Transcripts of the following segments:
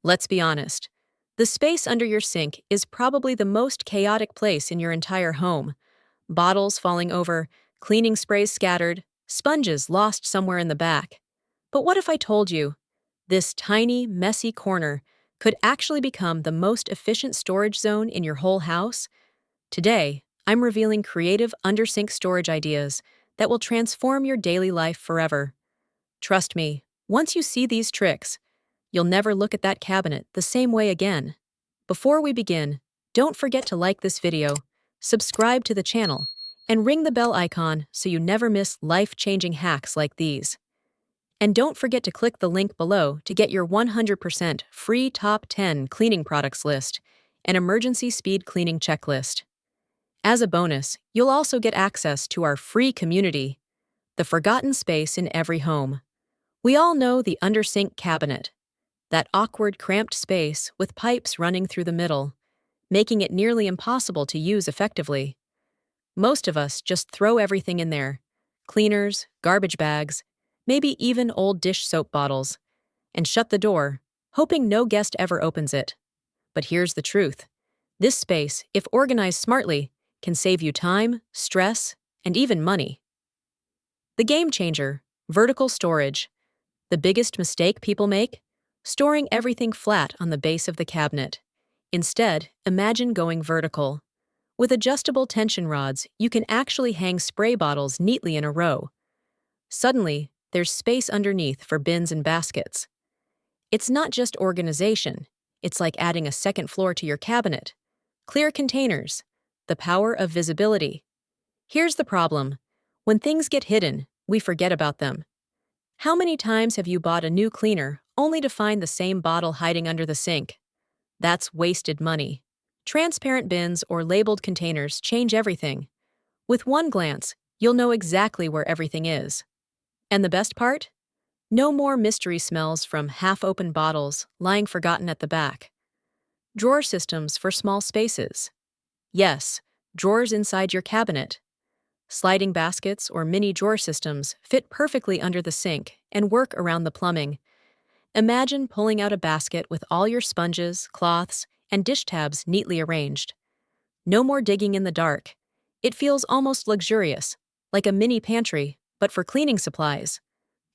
Let's be honest. The space under your sink is probably the most chaotic place in your entire home. Bottles falling over, cleaning sprays scattered, sponges lost somewhere in the back. But what if I told you this tiny, messy corner could actually become the most efficient storage zone in your whole house? Today, I'm revealing creative under-sink storage ideas that will transform your daily life forever. Trust me, once you see these tricks, you'll never look at that cabinet the same way again. Before we begin, don't forget to like this video, subscribe to the channel, and ring the bell icon so you never miss life-changing hacks like these. And don't forget to click the link below to get your 100% free top 10 cleaning products list and emergency speed cleaning checklist. As a bonus, you'll also get access to our free community, the forgotten space in every home. We all know the under-sink cabinet, that awkward, cramped space with pipes running through the middle, making it nearly impossible to use effectively. Most of us just throw everything in there, cleaners, garbage bags, maybe even old dish soap bottles, and shut the door, hoping no guest ever opens it. But here's the truth. This space, if organized smartly, can save you time, stress, and even money. The game changer, vertical storage. The biggest mistake people make? Storing everything flat on the base of the cabinet. Instead, imagine going vertical. With adjustable tension rods, you can actually hang spray bottles neatly in a row. Suddenly, there's space underneath for bins and baskets. It's not just organization, it's like adding a second floor to your cabinet. Clear containers. The power of visibility. Here's the problem. When things get hidden, we forget about them. How many times have you bought a new cleaner only to find the same bottle hiding under the sink? That's wasted money. Transparent bins or labeled containers change everything. With one glance, you'll know exactly where everything is. And the best part? No more mystery smells from half-open bottles lying forgotten at the back. Drawer systems for small spaces. Yes, drawers inside your cabinet. Sliding baskets or mini drawer systems fit perfectly under the sink and work around the plumbing. Imagine pulling out a basket with all your sponges, cloths, and dish tabs neatly arranged. No more digging in the dark. It feels almost luxurious, like a mini pantry, but for cleaning supplies.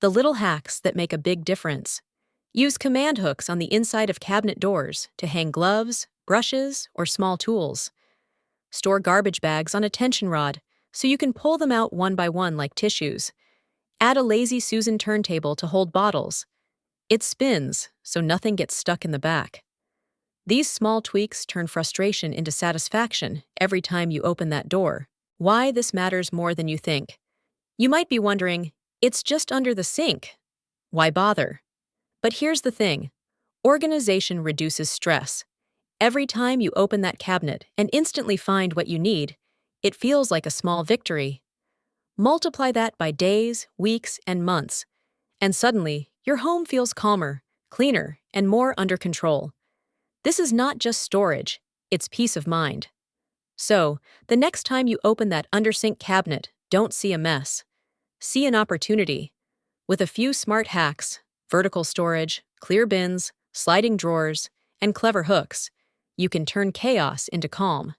The little hacks that make a big difference. Use command hooks on the inside of cabinet doors to hang gloves, brushes, or small tools. Store garbage bags on a tension rod so you can pull them out one by one like tissues. Add a lazy Susan turntable to hold bottles. It spins, so nothing gets stuck in the back. These small tweaks turn frustration into satisfaction every time you open that door. Why this matters more than you think. You might be wondering, it's just under the sink. Why bother? But here's the thing. Organization reduces stress. Every time you open that cabinet and instantly find what you need, it feels like a small victory. Multiply that by days, weeks, and months, and suddenly, your home feels calmer, cleaner, and more under control. This is not just storage, it's peace of mind. So, the next time you open that under-sink cabinet, don't see a mess. See an opportunity. With a few smart hacks, vertical storage, clear bins, sliding drawers, and clever hooks, you can turn chaos into calm.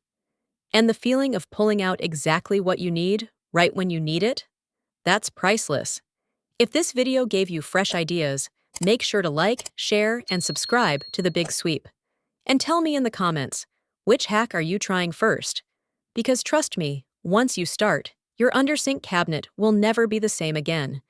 And the feeling of pulling out exactly what you need, right when you need it? That's priceless. If this video gave you fresh ideas, make sure to like, share, and subscribe to The Big Sweep. And tell me in the comments, which hack are you trying first? Because trust me, once you start, your under-sink cabinet will never be the same again.